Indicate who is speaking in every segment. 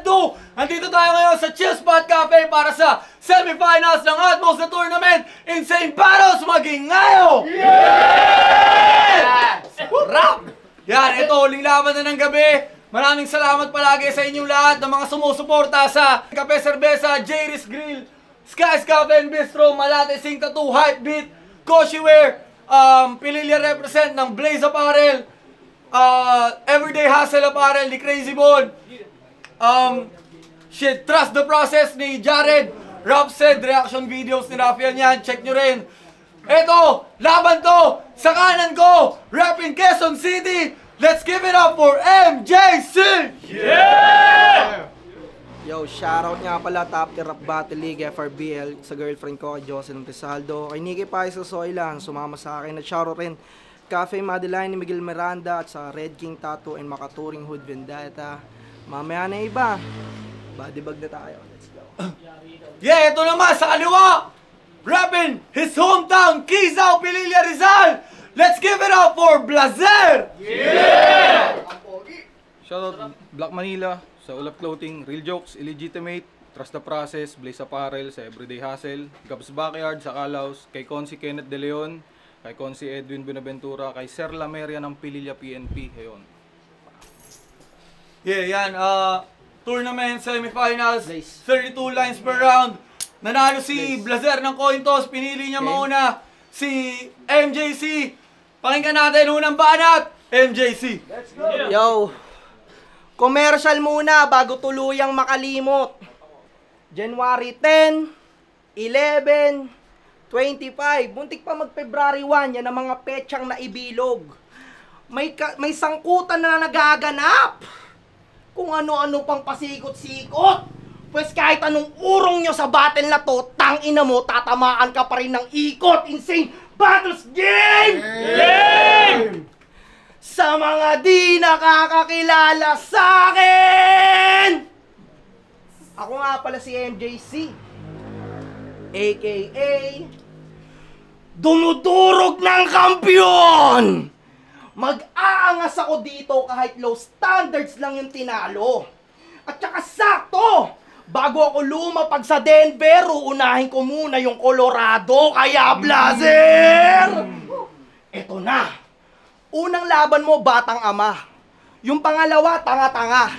Speaker 1: 2. Andito tayo ngayon sa Chill Spot Cafe para sa semifinals ng Atmos na tournament. Insane Battles maging ngayon! Yeah! Rap! Yan, ito, huling laban na ng gabi. Maraming salamat palagi sa inyong lahat ng mga sumusuporta sa Kape Cerveza, J-Riz Grill, Sky's Cafe and Bistro, Malate Sing Tattoo, Hypebeat, Koshiwear, Pililya represent ng Blaze Apparel, Everyday Hustle Apparel ni Crazy Bone, Trust the Process ni Jared, Rob said, reaction videos ni Rafael yan, check nyo rin. Eto, laban to, sa kanan ko, rapping Quezon City, let's give it up for MJC! Yeah!
Speaker 2: Yo, shoutout nga pala Top Tier Rap Battle League, FRBL, sa girlfriend ko, kay Jocelyn Rizaldo, kay Nikki Pais sa Soylan, sumama sa akin, at shoutout rin Cafe Madeline ni Miguel Miranda at sa Red King Tattoo and Makaturing Hood Vendetta. Mamaya na iba, bodybag na tayo, let's go.
Speaker 1: Yeah, ito naman sa kaliwa, rapping his hometown, Quezao, Pililya, Rizal, let's give it up for Blazer! Yeah!
Speaker 3: Shoutout Black Manila, sa Ulap Clothing, Real Jokes, Illegitimate, Trust the Process, Blaze Apparel, sa Everyday Hustle, Gabs Backyard, sa Calaos, kay Consi Kenneth De Leon, kay Consi Edwin Buenaventura, kay Sir Lameria ng Pililya PNP. Ayun.
Speaker 1: Yeah, yan. Tournament semifinals, 32 lines per round. Nanalo si Blazer ng coin toss, pinili niya mauna si MJC. Pakinggan natin unang banat, MJC.
Speaker 2: Let's go! Yo! Commercial muna bago tuluyang makalimot. January 10, 11, 25. Buntik pa mag-February 1. Yan ang mga petsang naibilog. May sangkutan na nagaganap. Kung ano-ano pang pasikot-sikot. Pues kahit anong urong nyo sa battle na to, tangina mo, tatamaan ka pa rin ng ikot. Insane Battles Game! Game! Sa mga di nakakakilala sa akin! Ako nga pala si MJC, a.k.a. Dumudurog ng Kampiyon! Mag-aangas ako dito kahit low standards lang yung tinalo. At saka sakto! Bago ako lumapag sa Denver, uunahin ko muna yung Colorado, kaya Blazer! Eto na! Unang laban mo, batang ama. Yung pangalawa, tanga-tanga.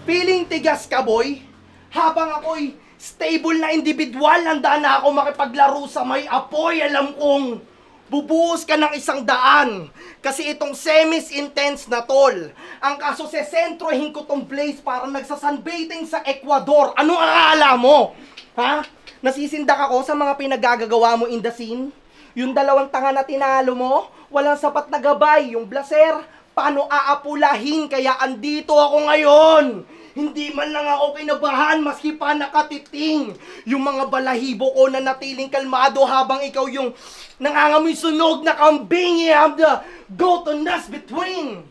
Speaker 2: Feeling tigas ka, boy. Habang ako'y stable na individual, handa na ako makipaglaro sa may apoy. Alam kong bubuhos ka ng 100. Kasi itong semis intense na tol. Ang kaso sesentrohin ko tong Blaze para nagsasunbathing sa Ecuador. Anong akala mo? Ha? Nasisindak ako sa mga pinagagagawa mo in the scene? Yung dalawang tanga na tinalo mo, walang sapat na gabay. Yung Blazer, paano aapulahin? Kaya andito ako ngayon. Hindi man lang ako kinabahan maski pa nakatiting. Yung mga balahibo ko na natiling kalmado habang ikaw yung nangangamoy sunog na kambing. You have the go-to-nuts between.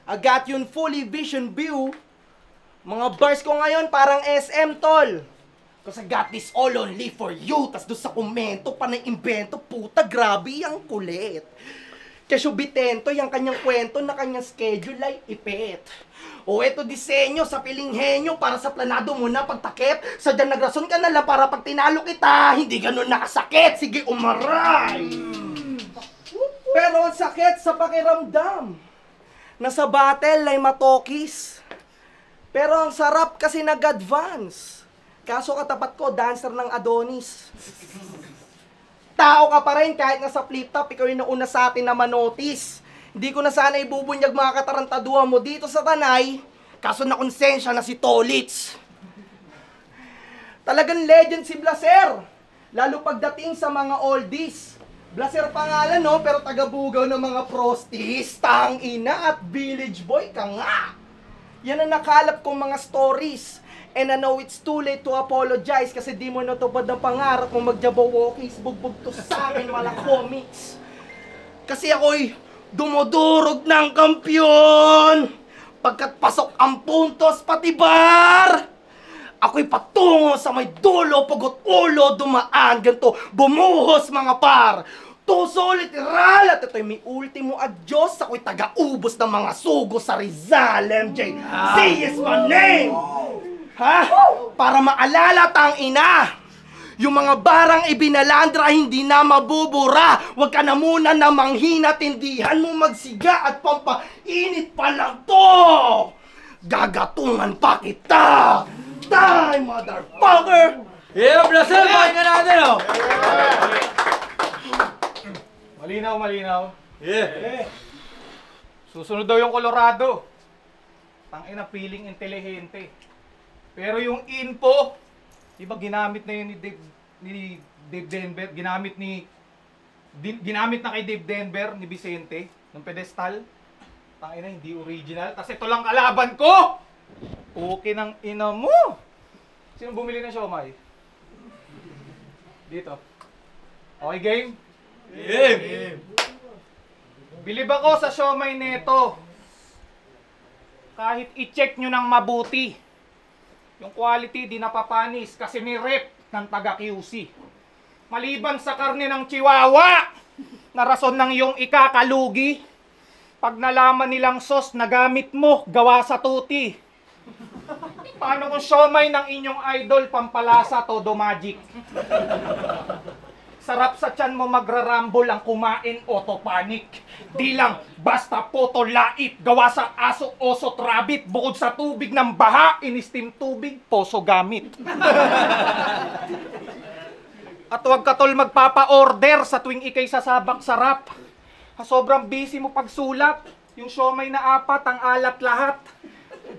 Speaker 2: I got you in fully vision view. Mga bars ko ngayon parang SM, tol. Cause I got this all only for you. Tas doon sa komento pa na imbento, puta, grabe ang kulit. Kesyo Bitento, yung kanyang kwento na kanyang schedule ay ipet. O eto disenyo sa pilinghenyo para sa planado mo na pagtakip. Sadyang nagrason ka na lang para pag tinalo kita, hindi ganun nakasakit. Sige, umaray! Pero ang sakit sa pakiramdam. Nasa battle ay matokis. Pero ang sarap kasi nag-advance. Kaso katapat ko, dancer ng Adonis. Tao ka pa rin kahit nasa flip top, ikaw yung nauna sa atin na manotis. Hindi ko na sana ibubunyag mga katarantaduhan mo dito sa Tanay, kaso na konsensya na si Tolits. Talagang legend si Blazer, lalo pagdating sa mga oldies. Blazer pangalan no, pero taga-bugaw ng mga prostis, tangina at village boy ka nga. Yan ang nakalap kong mga stories. And I know it's too late to apologize kasi di mo natupad ang pangarap mo magjabaw walkies, bugbog to sa akin, wala comics. Kasi ako'y dumudurog ng Kampiyon. Pagkat pasok ang puntos pati bar, ako'y patungo sa may dulo, pagot ulo, dumaan, ganito, bumuhos mga par. Tuso, literal! At ito'y may ultimo adyos. Ako'y taga-ubos ng mga sugo sa Rizal, MJ. See is my name! Ha? Para maalala tang ina, yung mga barang ibinalandra hindi na mabubura. Huwag ka na muna na manghina, tindihan mo magsiga at pampainit pa lang to. Gagatungan pa kita. Die, motherfucker!
Speaker 1: Yeah, Blasel, pakinggan natin, oh!
Speaker 3: Malinaw, malinaw.
Speaker 1: Yeah.
Speaker 3: Susunod daw yung Colorado. Tangina, feeling intelihente. Pero yung info, di ba ginamit na yun ni Dave Denver, ginamit na kay Dave Denver ni Vicente ng pedestal. Tangina, hindi original. Tapos ito lang kalaban ko. Okay ng ina mo. Sino bumili ng siomai? Dito. Okay, game?
Speaker 1: Yeah.
Speaker 3: Bilib ako sa siomai neto. Kahit i-check nyo ng mabuti. Yung quality di napapanis kasi may rep ng taga QC. Maliban sa karne ng chihuahua, na rason ng iyong ikakalugi, pag nalaman nilang sauce na gamit mo, gawa sa tuti. Paano kung siomai ng inyong idol, pampalasa, todo magic? Sarap sa tiyan mo magrarambol ang kumain, autopanic. Di lang, basta poto lait, gawa sa aso, oso, rabbit. Bukod sa tubig ng baha, inistim tubig, poso gamit. At huwag ka tol magpapa-order sa tuwing ikay sasabak sarap. Sobrang busy mo pagsulat, yung siomai na apat, ang alat lahat.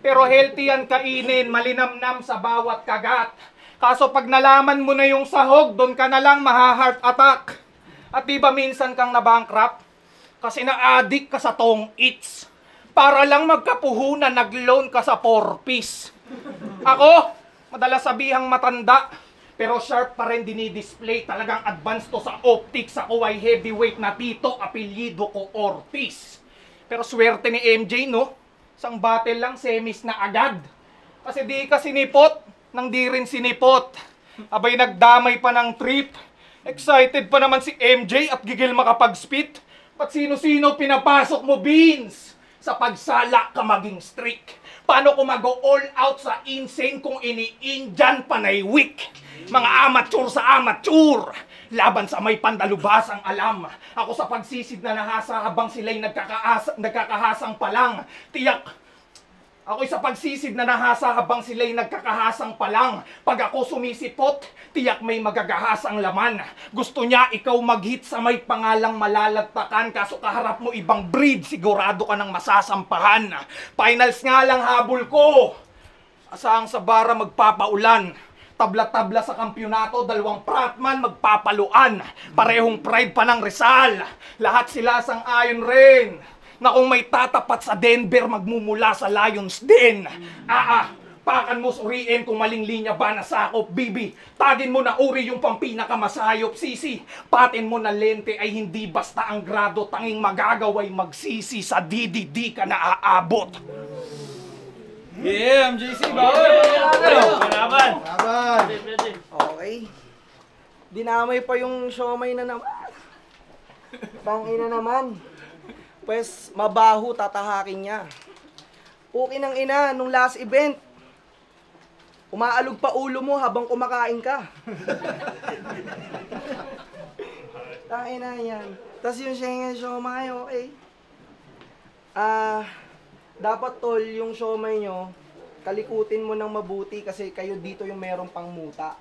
Speaker 3: Pero healthy yan kainin, malinamnam sa bawat kagat. Kaso pag nalaman mo na yung sahog, doon ka na lang maha-heart attack. At di ba minsan kang nabankrupt? Kasi na-addict ka sa tong eats. Para lang magkapuhunan, nag-loan ka sa 4-piece. Ako, madalas sabihang matanda, pero sharp pa rin dinidisplay. Talagang advanced to sa optics. Ako ay heavyweight na tito, apelyido ko Ortiz. Pero swerte ni MJ, no? Isang battle lang, semis na agad. Kasi di ka sinipot, nang di rin sinipot. Abay nagdamay pa ng trip. Excited pa naman si MJ at gigil makapag-spit. Pat sino-sino pinapasok mo, Beans? Sa pagsala ka maging strict. Paano ko mag-all out sa insane kung ini-Indian panay weak? Mga amateur sa amateur. Laban sa may pandalubas ang alam. Ako sa pagsisid na nahasa habang sila'y nagkakahasang palang. Tiyak. Ako'y sa pagsisid na nahasa habang sila'y nagkakahasang palang. Pag ako sumisipot, tiyak may magagahasang laman. Gusto niya ikaw mag-hit sa may pangalang malalagtakan. Kaso kaharap mo ibang breed, sigurado ka ng masasampahan. Finals nga lang habol ko. Asahang sa bara magpapaulan. Tabla-tabla sa kampyonato, dalawang pratman magpapaluan. Parehong pride pa ng Rizal. Lahat sila sang-ayon rin na kung may tatapat sa Denver, magmumula sa Lions din. Pakan mo suriin kung maling linya ba nasakop, bibi. Tagin mo na uri yung pampinakamasayop, sisi. Patin mo na lente ay hindi basta ang grado, tanging magagaway magsisi sa DDD ka na aabot.
Speaker 1: Yeah, MJC, bawal!
Speaker 4: Laban!
Speaker 2: Okay. Dinamay pa yung siomai na naman. Tangina naman. Pues, mabaho, tatahakin niya. Okay ng ina, nung last event, umaalog pa ulo mo habang kumakain ka. Tangina yan. Tapos yung siomai, okay. Dapat tol, yung siomai nyo, kalikutin mo ng mabuti kasi kayo dito yung merong pangmuta.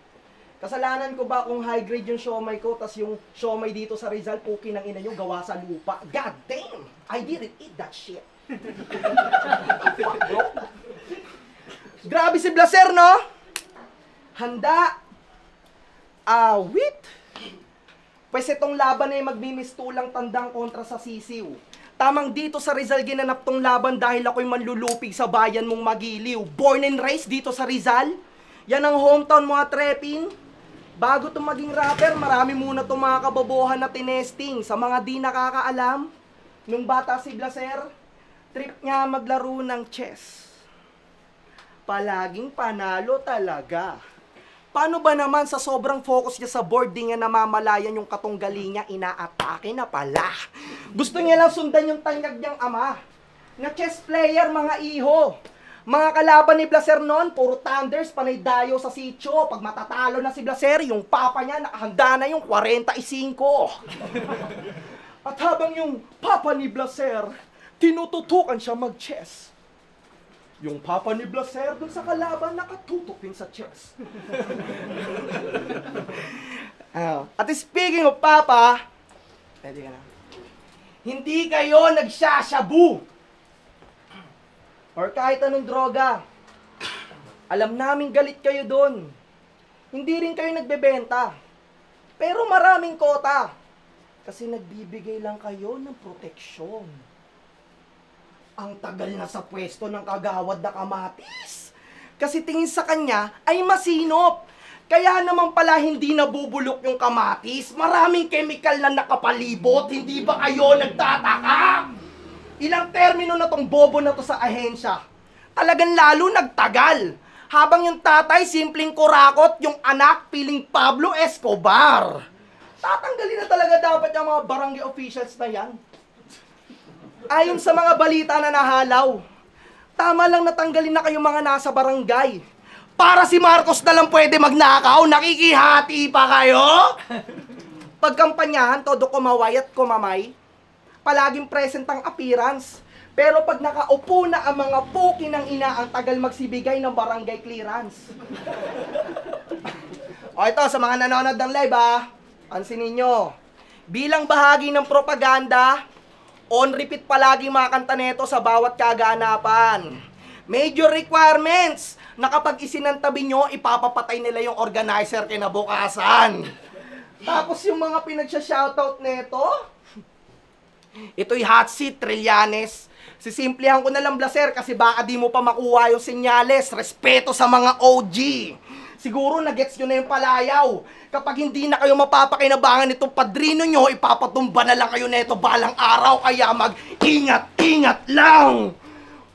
Speaker 2: Kasalanan ko ba kung high grade yung siomai ko, tas yung siomai dito sa Rizal, puki ng ina nyo, gawa sa lupa. God damn! I didn't eat that shit. Grabe si Blaser, no? Handa. Awit. Pues itong laban ay magbimistulang tandang kontra sa sisiw. Tamang dito sa Rizal ginanap tong laban dahil ako'y manlulupig sa bayan mong Magiliw. Born and raised dito sa Rizal. Yan ang hometown mga trepin. Bago itong maging rapper, marami muna itong mga kabobohan na tinesting. Sa mga di nakakaalam, nung bata si Blaser, trip niya maglaro ng chess. Palaging panalo talaga. Paano ba naman sa sobrang focus niya sa board, di niya namamalayan yung katunggali niya, inaatake na pala. Gusto niya lang sundan yung tanyag niyang ama. Na chess player, mga iho. Mga kalaban ni Blaser noon, puro thunders, panay dayo sa sitio. Pag matatalo na si Blaser, yung papa niya nakahanda na yung 45. At habang yung papa ni Blaser, tinututukan siya mag-chess. Yung papa ni Blaser dun sa kalaban nakatutupin sa chess. At speaking of papa, hindi kayo nagsashabu or kahit anong droga. Alam namin galit kayo dun. Hindi rin kayo nagbebenta. Pero maraming kota. Kasi nagbibigay lang kayo ng proteksyon. Ang tagal na sa pwesto ng kagawad na kamatis. Kasi tingin sa kanya ay masinop. Kaya naman pala hindi nabubulok yung kamatis. Maraming chemical na nakapalibot. Hindi ba kayo nagtataka? Ilang termino na tong bobo na to sa ahensya. Talagang lalo nagtagal. Habang yung tatay simpleng kurakot, yung anak piling Pablo Escobar. Tatanggalin na talaga dapat yung mga barangay officials na yan. Ayon sa mga balita na nahalaw, tama lang natanggalin na kayo mga nasa barangay. Para si Marcos na lang pwede magnakaw, nakikihati pa kayo? Pagkampanyahan, todo kumaway at kumamay, palaging present ang appearance. Pero pag nakaupo na ang mga puki ng ina, ang tagal magsibigay ng barangay clearance. O ito, sa mga nanonood ng live pansinin nyo, bilang bahagi ng propaganda, on repeat palagi mga kanta neto sa bawat kaganapan. Major requirements na kapag isinantabi nyo, ipapapatay nila yung organizer kinabukasan. Tapos yung mga pinagsya-shoutout neto, ito'y hot seat, Trillanes. Sisimplihan ko na lang, Blaser, kasi baka di mo pa makuha yung senyales. Respeto sa mga OG. Siguro nagets nyo na yung palayaw. Kapag hindi na kayo mapapakinabangan itong padrino nyo, ipapatumba na lang kayo neto balang araw. Kaya mag-ingat-ingat lang.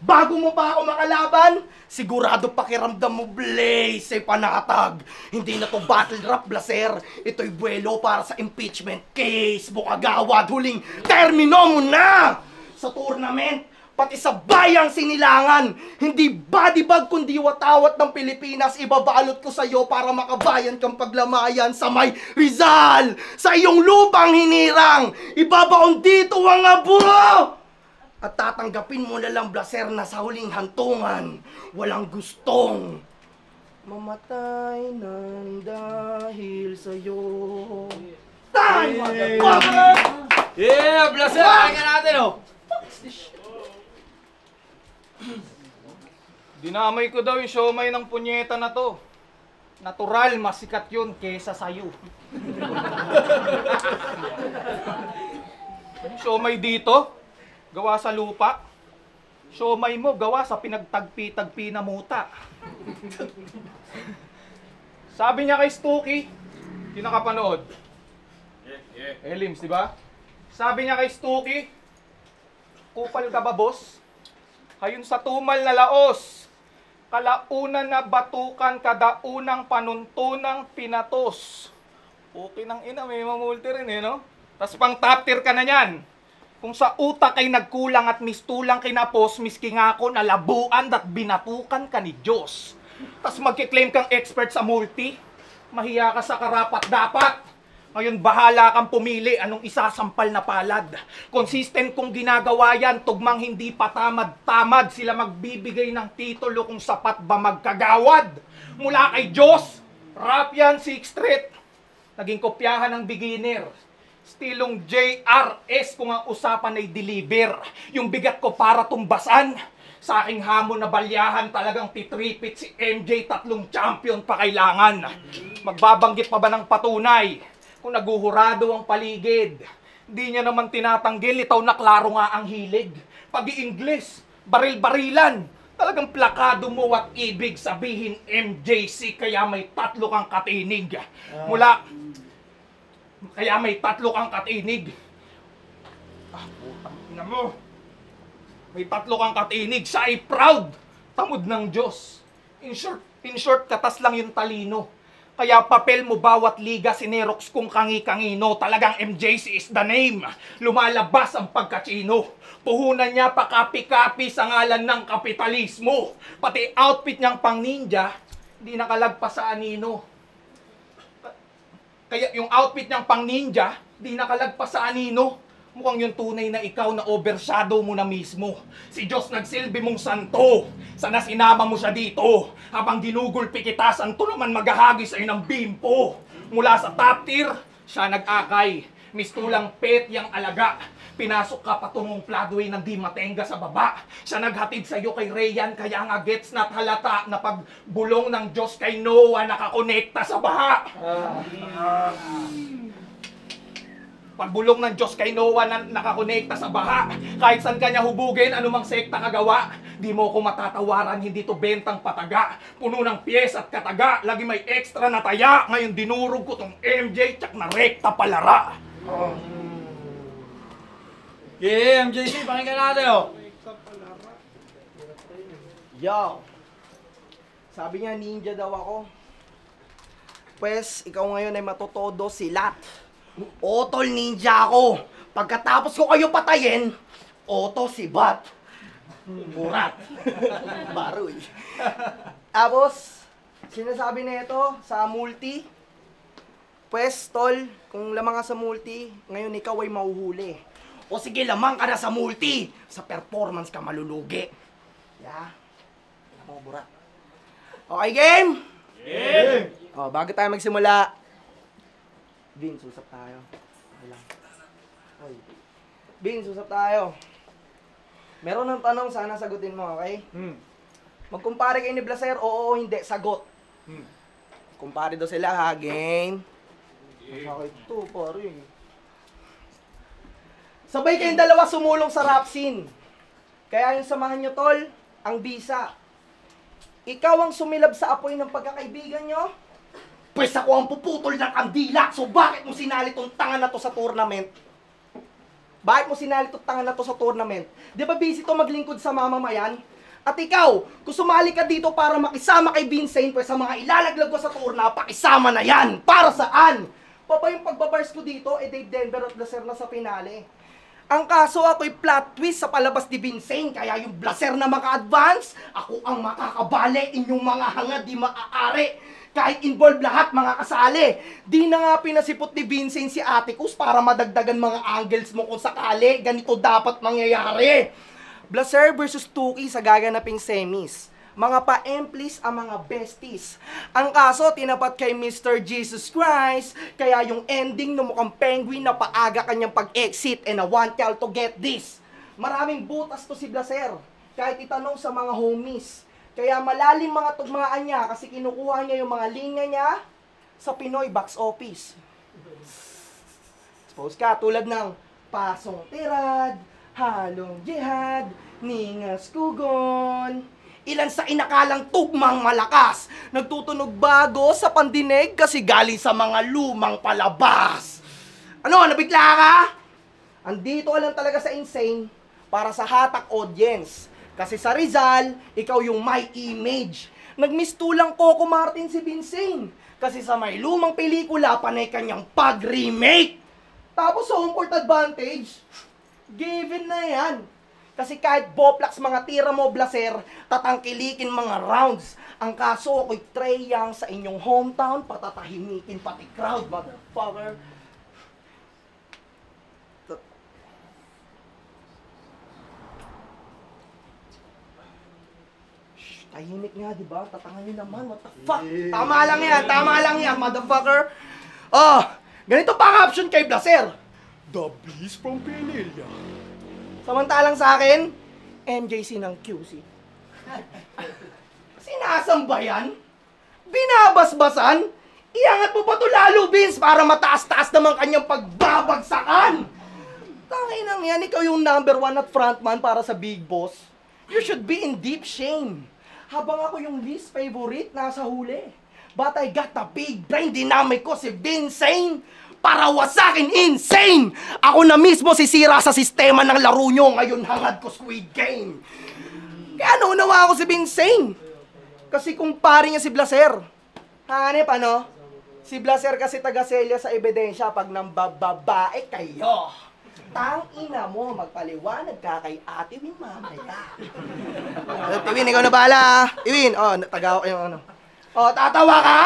Speaker 2: Bago mo pa ako makalaban, sigurado pakiramdam mo, Blaze, ay panatag. Hindi na to battle rap, Blaser. Ito'y buwelo para sa impeachment case. Bukagawad, huling termino mo na! Sa tournament, pati sa bayang sinilangan. Hindi body bag kundi watawat ng Pilipinas. Ibabalot ko sa'yo para makabayan kang paglamayan sa may Rizal. Sa iyong lupang hinirang, ibabaon dito ang aburo. At tatanggapin mo na lang, Blaser, na sa huling hantungan, walang gustong mamatay ng dahil sa'yo. Time!
Speaker 1: Yeah, Blaser! Kaya ka natin, oh!
Speaker 3: Dinamay ko daw yung siomay ng punyeta na to. Natural, masikat yun kesa sa'yo. Siomay dito, gawa sa lupa. Siomay mo, gawa sa pinagtagpi-tagpi na muta. Sabi niya kay Stuki, yung nakapanood. Elims, di ba? Sabi niya kay Stuki, kupal ka ba, boss? Hayon sa tumal na laos, kalaunan na batukan kadaunang panuntunang pinatos. Okay nang ina, may mamulti rin no? Tas pang top tier ka na yan. Kung sa utak ay nagkulang at mistulang kinapos, miski nga ako nalabuan at binatukan ka ni Diyos. Tas magkiklaim kang expert sa multi, mahiya ka sa karapat dapat. Ngayon, bahala kang pumili anong isasampal na palad. Consistent kong ginagawa yan, tugmang hindi patamad-tamad. Sila magbibigay ng titulo kung sapat ba magkagawad. Mula kay Diyos, rap yan, 6th Street. Naging kopyahan ng beginner. Stilong JRS kung ang usapan ay deliver. Yung bigat ko para tumbasan. Sa aking hamon na balyahan talagang titripit si MJ, 3 champion pa kailangan. Magbabanggit pa ba ng patunay? Kung naguhurado ang paligid, di niya naman tinatanggil, litaw na klaro nga ang hilig. Pag-i-Ingles, baril-barilan, talagang plakado mo at ibig sabihin MJC, kaya may 3 kang katinig. Kaya may 3 kang katinig. Putang ina mo. May 3 kang katinig, siya ay proud, tamod ng Diyos. In short, katas lang yung talino.
Speaker 2: Kaya papel mo bawat liga sinerox kung kangi-kangino. Talagang MJC is the name. Lumalabas ang pagkachino. Puhunan niya pa kapi-kapi sa ngalan ng kapitalismo. Pati outfit niyang pang ninja, hindi nakalagpas sa anino. Kaya yung outfit niyang pang ninja, hindi nakalagpas sa anino. Mukhang yung tunay na ikaw na overshadow mo na mismo. Si Diyos nagsilbi mong santo. Sana sinama mo siya dito. Habang ginugulpi kita, santo naman maghahagi sa'yo ng bimpo. Mula sa top tier, siya nag-akay. Mistulang pet yang alaga. Pinasok ka patungong floodway ng di matenga sa baba. Siya naghatid sa'yo kay Rayan, kaya nga gets na't halata na pagbulong ng Diyos kay Noah nakakonekta sa baha. Pagbulong ng Diyos kay Noah na nakakonekta sa baha. Kahit saan kanya hubugin, anumang sekta kagawa. Di mo ko matatawaran, hindi to bentang pataga. Puno ng piyes at kataga, lagi may extra na taya. Ngayon dinurog ko tong MJ, tsak na rekta palara.
Speaker 1: Yeah, MJC, pakinggan natin oh.
Speaker 2: Yo, sabi niya ninja daw ako. Pwes, ikaw ngayon ay matotodo silat. Otol ninja ako. Pagkatapos ko kayo patayin, oto si Bat. Burat. Baroy. Tapos, sinasabi na ito sa multi. Pwes, tol, kung lamang ka sa multi, ngayon ikaw ay mahuhuli. O sige, lamang ka na sa multi. Sa performance ka malulugi. Yeah. Ako, burat. Okay, game?
Speaker 1: Game!
Speaker 2: O, bago tayo magsimula, Vince, usap tayo. Okay lang. Oy. Vince, usap tayo. Meron ng tanong, sana sagutin mo, okay? Magkumpare kayo ni Blaser, oo, hindi, sagot. Kumpare daw sila, ha, game? Masakit to, pare. Sabay kayong dalawa sumulong sa rap scene. Kaya yung samahan nyo, tol, ang bisa. Ikaw ang sumilab sa apoy ng pagkakaibigan nyo? Pwes ako ang puputol ng kandila. So bakit mo sinali tong tanga na to sa tournament? Bakit mo sinali tong tanga na to sa tournament? Di ba busy to maglingkod sa mamamayan? At ikaw, kung sumali ka dito para makisama kay Vincent, pwes sa mga ilalaglag ko sa tourna, pakisama na yan. Para saan? Pa yung pagbabars ko dito, Dave Denver at Blaser na sa finale. Ang kaso ako'y plot twist sa palabas ni Vincent, kaya yung Blaser na maka-advance, ako ang makakabali, inyong mga hangad di maaari. Kahit involved lahat mga kasali. Di na nga pinasipot ni Vincent si Atticus para madagdagan mga angles mo kung sakali. Ganito dapat mangyayari. Blaser versus Tuki sa gaganaping semis. Mga pa-emplis ang mga besties. Ang kaso, tinapat kay Mr. Jesus Christ. Kaya yung ending no mukhang penguin na paaga kanyang pag-exit. And I want y'all to get this. Maraming butas to si Blaser. Kahit itanong sa mga homies. Kaya malalim mga tugmaan niya kasi kinukuha niya yung mga linya niya sa Pinoy box office. Suppose ka, tulad ng Pasong Tirad, Halong Jihad, Ningas Kugon. Ilan sa inakalang tugmang malakas, nagtutunog bago sa pandinig kasi galing sa mga lumang palabas. Ano, nabigla ka? Andito ka lang talaga sa Insane para sa hatak audience. Kasi sa Rizal, ikaw yung my image. Nagmistulang Coco Martin si Vincent. Kasi sa may lumang pelikula, panay kanyang pag-remake. Tapos sa home court advantage, given na yan. Kasi kahit boplax mga tira mo, Blaser, tatangkilikin mga rounds. Ang kaso ako'y Trey Young sa inyong hometown, patatahimikin pati crowd, motherfucker. Tahimik nga, di ba? Tatangan nyo naman, what the fuck? Yeah. Tama lang yan, motherfucker. Oh, ganito pa ang option kay Blaser. The Beast from Pinilla. Samantalang sa akin, MJC ng QC. Sinasamba yan? Binabasbasan? Iangat mo pa to lalo, Vince, para mataas-taas naman kanyang pagbabagsakan. Tanginang yan, ikaw yung number 1 at frontman para sa Big Boss. You should be in deep shame. Habang ako yung least favorite, nasa huli. But I got the big brain dynamic ko si Vincent. Para wasakin insane! Ako na mismo sisira sa sistema ng laro nyo. Ngayon hangad ko Squid Game. Kaya naunawa ako si Vincent. Kasi kumpare niya si Blaser. Hanip, ano? Si Blaser kasi taga-selya sa ebidensya pag nambababae kayo. Tang ina mo, magpaliwanag ka kay Ate Win mamaya. Ate Win, ikaw na bahala. Iwin, taga yung ano. Tatawa ka?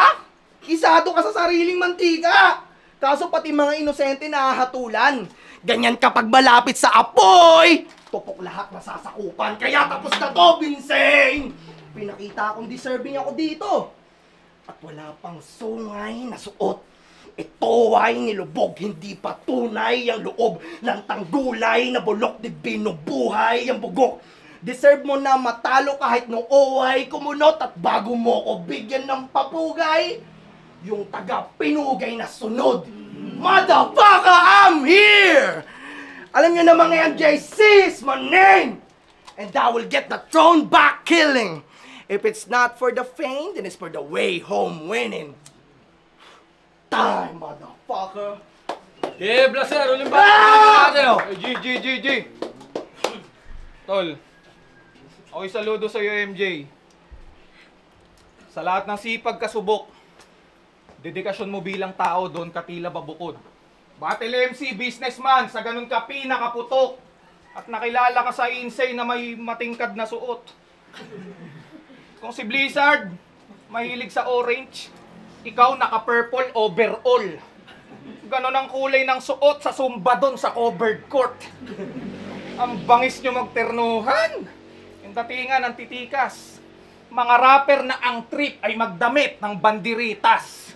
Speaker 2: Isado ka sa sariling mantika. Kaso pati mga inosente nahahatulan. Ganyan kapag malapit sa apoy, tupok lahat nasasakupan. Kaya tapos na to, Vincent! Pinakita akong deserving ako dito. At wala pang sungay na suot. Ito ay nilubog, hindi pa tunay ang loob ng tanggulay na bulok di binubuhay ang bugok. Deserve mo na matalo kahit nung ohay kumunot at bago mo ko bigyan ng papugay, yung taga-pinugay na sunod. Motherfucker, I'm here! Alam nyo naman ngayon, JC is my name! And I will get the throne back killing. If it's not for the fame, then it's for the way home winning. Time, motherfucker!
Speaker 1: Yeah, Blaser, uling ba natin, oh?
Speaker 3: G. Tol, ako'y saludo sa'yo, MJ. Sa lahat ng sipag kasubok, dedikasyon mo bilang tao doon ka tila babukod. Battle MC, businessman, sa ganun ka pinakaputok. At nakilala ka sa insane na may matingkad na suot. Kung si Blizzard, mahilig sa orange, ikaw naka-purple overall. Ganon ang kulay ng suot sa sumba doon sa covered court. Ang bangis nyo magternuhan. Yung datingan ng titikas. Mga rapper na ang trip ay magdamit ng bandiritas.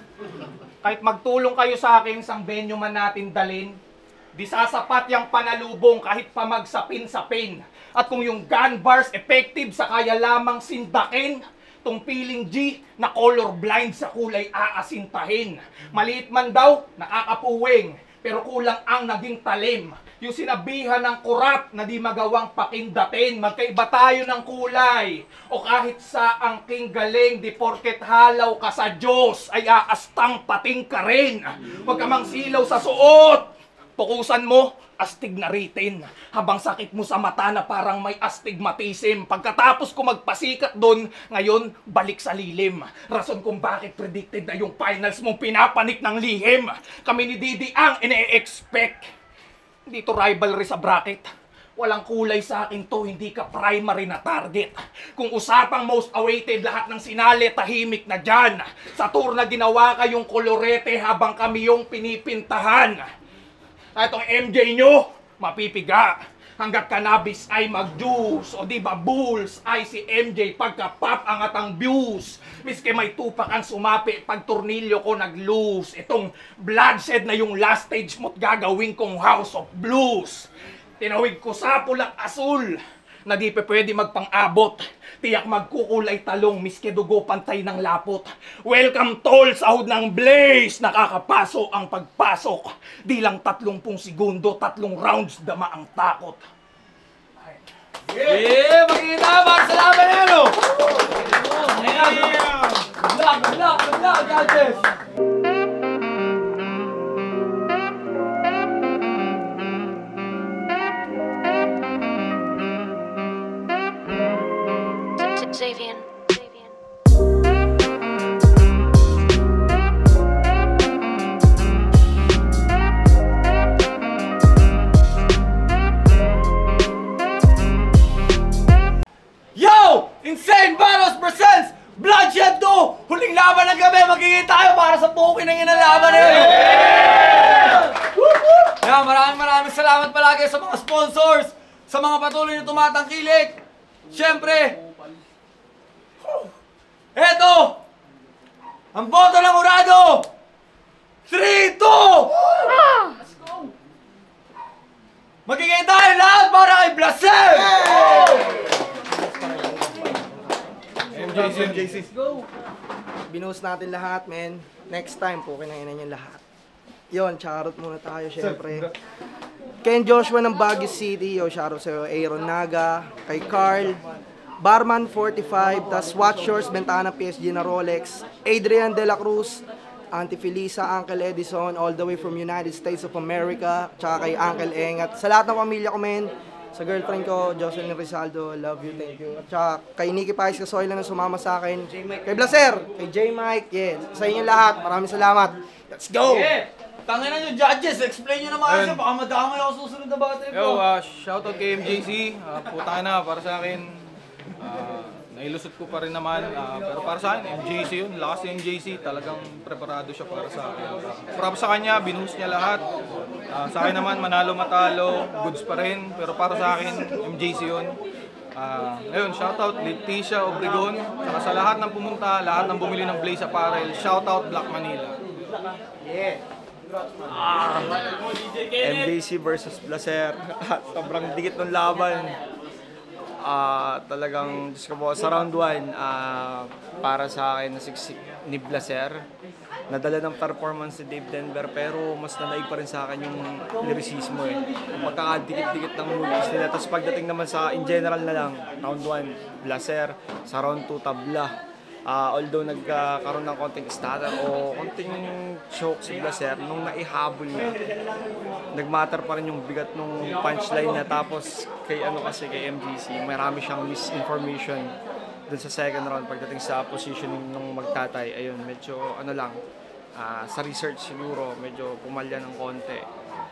Speaker 3: Kahit magtulong kayo sa akin, sang venue man natin dalin, di sasapat yung panalubong kahit pa magsapin-sapin. At kung yung gun bars effective sa kaya lamang sindakin, tong piling G na colorblind sa kulay aasintahin. Maliit man daw, nakakapuwing, pero kulang ang naging talim. Yung sinabihan ng kurap na di magawang pakindatin, magkaiba tayo ng kulay. O kahit sa angking galing, di porket halaw ka sa Diyos, ay aastang pating ka rin. Huwag ka mang silaw sa suot. Pukusan mo, astig na ritin. Habang sakit mo sa mata na parang may astigmatism. Pagkatapos ko magpasikat doon, ngayon balik sa lilim. Rason kung bakit predicted na yung finals mong pinapanik ng lihim. Kami ni Didi ang ine-expect. Hindi to rivalry sa bracket. Walang kulay sa akin to, hindi ka primary na target. Kung usapang most awaited, lahat ng sinali, tahimik na dyan. Sa tour na ginawa kayong kolorete habang kami yung pinipintahan. At itong MJ nyo, mapipiga. Hanggat cannabis ay mag-juice. O diba bulls ay si MJ pagka-pop angat ang views. Miski may tupak ang sumapi pag tornilyo ko nag-loose. Itong bloodshed na yung last stage mo't gagawin kong House of Blues. Tinawid ko sa pulak asul na di pa pwede magpang-abot. Tiyak magkukulay talong, miski dugo pantay ng lapot. Welcome tol, sahod ng blaze, nakakapaso ang pagpasok. Di lang 30 segundo, 3 rounds, dama ang takot.
Speaker 1: Yeah, makikita para sa laban na yan, oh! Good luck, judges!
Speaker 4: Xavier.
Speaker 1: Yo! Insane Battles presents Bloodshed 2! Huling laban ng gabi, magiging tayo para sa pukin ng inalaban na yun! Yeah, maraming salamat palagi sa mga sponsors, sa mga patuloy na tumatangkilik. Siyempre, eto, ang boto ng Urado, 3-2! Let's go! Magiging tayo lahat para kay Blaser!
Speaker 3: MJC.
Speaker 2: Binuhos natin lahat, men. Next time po, kinahinan yung lahat. Yon, charot muna tayo, syempre. Ken Joshua ng Baguio City, yo, shoutout sa'yo. Aaron Naga, kay Carl, Barman 45, tas Watch Yours, bentahan ng PSG na Rolex, Adrian De La Cruz, Auntie Felisa, Uncle Edison, all the way from United States of America, tsaka kay Uncle Eng, at sa lahat ng pamilya ko, men, sa girlfriend ko, Jocelyn Rizaldo, love you, thank you. At saka kay Nikki Pais Casoyla na sumama sa akin, kay Blaser, kay J. Mike, yeah, sa inyo lahat, maraming salamat. Let's go!
Speaker 1: Yeah! Tangin na nyo, judges, explain nyo naman siya, baka madamay ako susunod na battery
Speaker 3: Yo,
Speaker 1: ko.
Speaker 3: shoutout kay MJC. Puta na, para sa akin. Nailusot ko pa rin naman. Pero para sa akin, MJC yun. Lakas yung MJC. Talagang preparado siya para sa akin. Para sa kanya, binuhos niya lahat. Sa akin naman, manalo matalo, goods pa rin. Pero para sa akin, MJC yun. Ayun, shoutout Leticia Obregon. Saka sa lahat ng pumunta, lahat ng bumili ng Blaze Apparel. Shoutout Black Manila.
Speaker 4: MJC versus Blaser. Sobrang dikit ng laban. Talagang, Diyos ko po, sa round 1, para sa akin, nasiksik ni Blaser. Nadala ng performance si Dave Denver, pero mas nanaig pa rin sa akin yung lyricismo eh. Yung pagkakadikit-dikit ng movies nila. Tapos pagdating naman sa, in general na lang, round 1, Blaser. Sa round 2, Tabla. Although nagkaroon ng konting stutter o konting choke si Blaser, nung naihabol niya, nagmatter pa rin yung bigat nung punchline niya. Tapos kay MGC, marami siyang misinformation dun sa second round pagdating sa positioning nung magtatay. Ayun, medyo sa research siguro, medyo pumalya ng konti.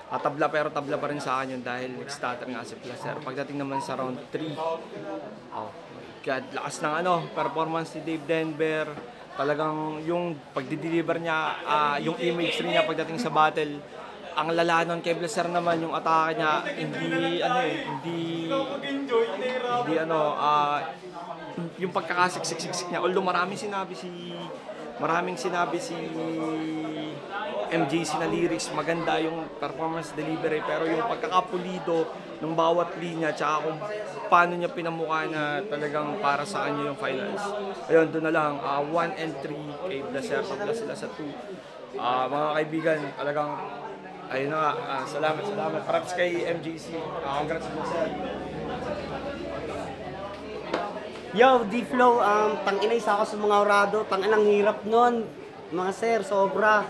Speaker 4: Tabla, pero tabla pa rin sa akin yun dahil nag-stutter nga si Blaser. Pagdating naman sa round 3, God, lakas ng performance ni Dave Denver. Talagang yung pagdi-deliver niya, yung image rin niya pagdating sa battle. Ang lala nun kay Blaser naman, yung atake niya, yung pagkakasiksik-siksik niya. Although maraming sinabi si MJC na lyrics, maganda yung performance delivery, pero yung pagkakapulido ng bawat linya, tsaka kung paano niya pinamukha na talagang para sa kanya yung finals. Ayun, doon na lang, 1 and 3 kay Blaser, tabla sila sa 2. Mga kaibigan, talagang, ayun na nga, salamat. Props kay MJC, congrats Blaser.
Speaker 5: Yo, D-Flow, tangina isa ako sa mga orado, tanginang hirap nun. Mga sir, sobrang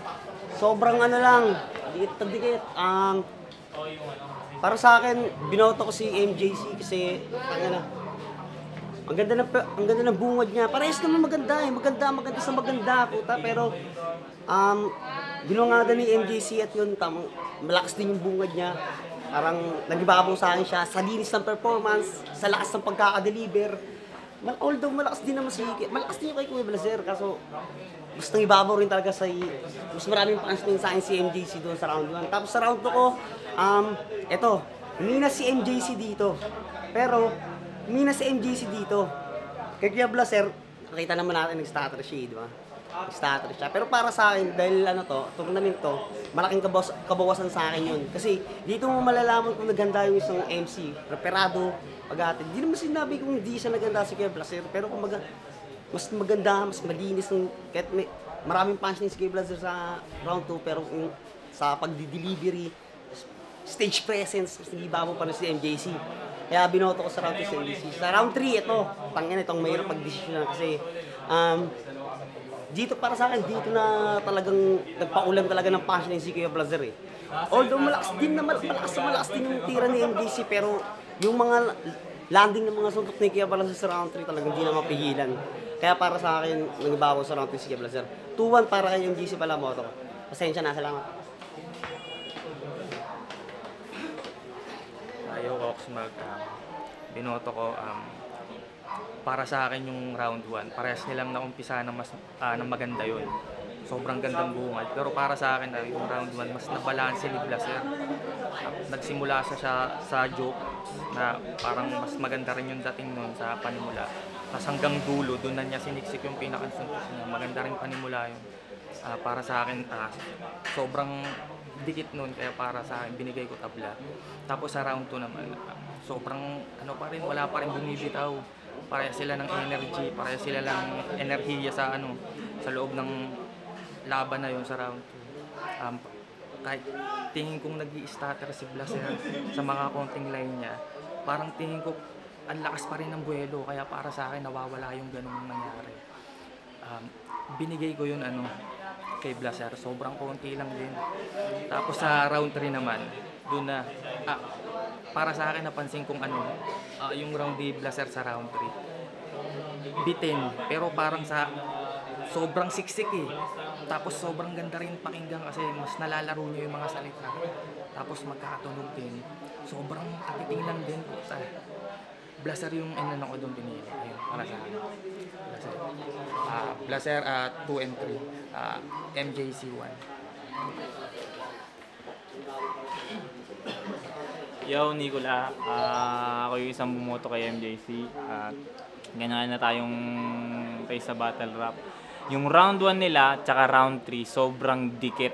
Speaker 5: dikit. Para sa akin, binoto ko si MJC kasi ang ganda ng bungod niya. Parehas naman maganda sa maganda, puta, pero binungada ni MJC at yun, malakas din yung bungod niya. Parang nagibabaw sa akin siya sa linis ng performance, sa lakas ng pagkaka-deliver. Although malakas din naman malakas din yung kay Kuya Blaser, kaso mas nangibabaw rin talaga mas maraming punchline sa akin si MJC doon sa round 1. Tapos sa round 2 ko, humina si MJC dito. Pero, humina si MJC dito. Kay Kuya Blaser, nakita naman natin nag-stutter siya, di ba? Nag-stutter siya. Pero para sa akin, dahil tournament to, malaking kabawasan sa akin yun. Kasi dito mo malalaman kung naganda yung isang MC, preparado, pag-ate. Hindi naman sinabi kung hindi siya naganda si Kuya Blaser, pero kumbaga, mas maganda, mas malinis kahit may maraming punchline si Kuya Blaser sa round 2, pero sa pagdi-delivery, stage presence, mas nagibabaw pa rin si MJC. Kaya binoto ko sa round 2 si MJC. Sa round 3, itong mahirap pag-desisyon kasi dito para sa akin, dito na talagang nagpaulan talaga ng punchline si Kuya Blaser eh. Although malakas din yung tira ni MJC, pero yung mga landing ng mga suntok ni Kuya Blaser sa round 3 talagang hindi na mapigilan. Kaya para sa akin, nagbabaw sa round 3 si Kuya Blaser. 2-1 para kay MJC pala mo ito. Pasensya na, salamat.
Speaker 6: Ayaw Oxmag, binoto ko, para sa akin yung round 1, parehas nilang naumpisa ng maganda yun. Sobrang gandang bungad. Pero para sa akin, yung round 1, mas nabalanse ni Blaser. Nagsimula siya sa joke na parang mas maganda rin yung dating nun sa panimula. Tapos hanggang dulo, doon na niya siniksik yung pinakasuntos niya. Maganda rin panimula yun. Para sa akin, sobrang dikit nun, kaya para sa akin, binigay ko tabla. Tapos sa round 2 naman, sobrang wala pa rin bumibitaw. Pareha sila ng energy, pareha sila ng enerhiya sa loob ng laban na yun sa round 2. Kahit tingin kong nag-i-stutter si Blaser sa mga konting line niya, parang tingin ko ang lakas pa rin ng buwelo, kaya para sa akin nawawala yung ganung nangyari. Binigay ko yun kay Blaser, sobrang konti lang din. Tapos sa round 3 naman, doon na, para sa akin napansin kong yung round ni Blaser sa round 3. Bitin, pero parang sobrang siksik eh. Tapos sobrang ganda rin pakinggan kasi mas nalalaro niyo yung mga salita. Tapos magkakatunog din. Sobrang takiting lang din. Blaser yung ko doon pinili. Ayun, para sa akin. Blaser 2 and 3. MJC 1.
Speaker 7: Yo, Nicola. Ako yung isang bumoto kay MJC. Ganyan na tayong tayo sa battle rap. Yung round 1 nila, tsaka round 3, sobrang dikit.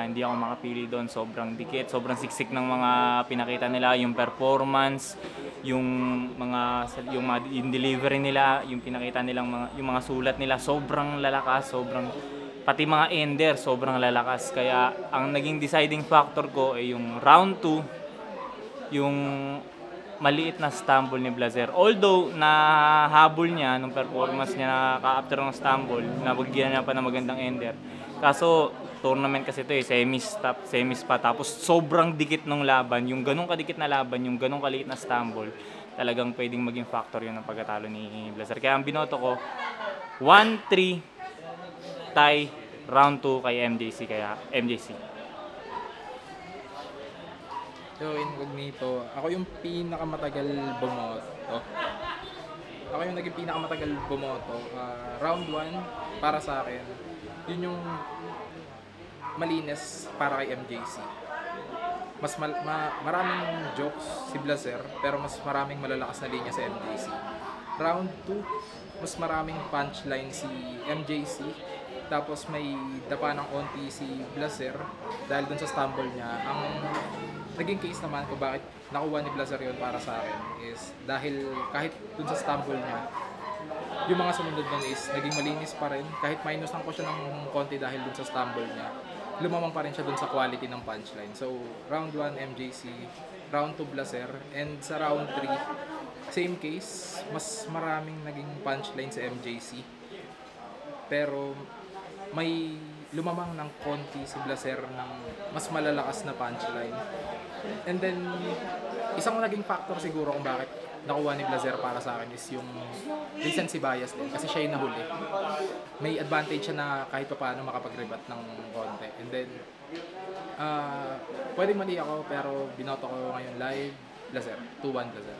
Speaker 7: Hindi ako makapili doon, sobrang dikit, sobrang siksik ng mga pinakita nila, yung performance, yung delivery nila, yung pinakita nilang yung mga sulat nila, sobrang lalakas, pati mga ender, sobrang lalakas. Kaya ang naging deciding factor ko ay yung round 2, yung maliit na stumble ni Blaser. Although nahabol niya nung performance niya after ng stumble, nabagyan niya pa ng magandang ender. Kaso tournament kasi ito semis pa, tapos sobrang dikit ng laban, yung ganong kadikit na laban, yung ganong kaliit na stumble, talagang pwedeng maging factor yun ng pagkatalo ni Blaser. Kaya ang binoto ko, 1-3 tie, round 2 kay MJC, kaya MJC.
Speaker 3: So, incognito, ako yung pinakamatagal bumoto. Ako yung naging pinakamatagal bumoto. Round 1, para sa akin, yun yung malinis para kay MJC. Mas maraming jokes si Blaser, pero mas maraming malalakas na linya sa MJC. Round 2, mas maraming punchline si MJC. Tapos may dapa ng onti si Blaser dahil dun sa stumble niya. Ang naging case naman ko bakit nakuha ni Blaser yun para sa akin is dahil kahit dun sa stumble niya, yung mga sumunod nun is naging malinis pa rin. Kahit minusan ko siya ng konti dahil dun sa stumble niya, lumamang pa rin siya dun sa quality ng punchline. So, round 1 MJC, round 2 Blaser, and sa round 3, same case, mas maraming naging punchline sa MJC. Pero may lumamang ng konti si Blaser ng mas malalakas na punchline. And then, isang naging factor siguro kung bakit nakuha ni Blaser para sa akin is yung recency bias din. Kasi siya yung nahuli. May advantage siya na kahit pa paano makapag-rebut ng konti. And then, pwedeng mali ako pero binoto ko ngayon live, Blaser. 2-1 Blaser.